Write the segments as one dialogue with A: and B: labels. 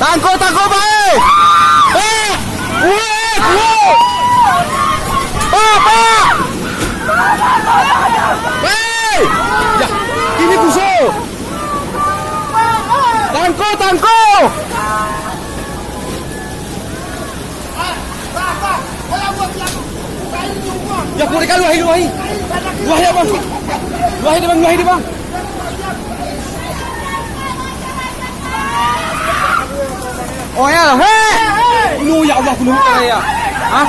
A: Tangkap baik. Pak. Hei! Ya, ini busuk. Tangkap. Ya, boleh kalau luahi. Luahi abang. Luahi dia bang. Oh ya, hei! Nu ya Allah, kuno saya. Hah?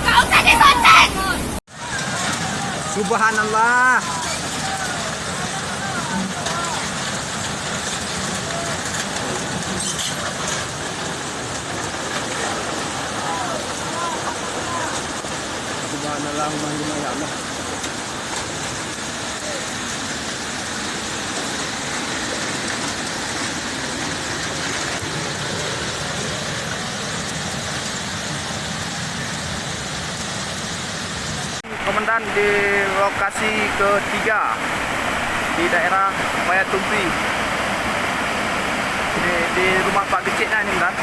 B: Kau usah disonceng.
A: Subhanallah. Subhanallah, ya Allah. Komandan di lokasi ketiga di daerah Payatumpi. Di rumah Pak Kecik ni, Komandan.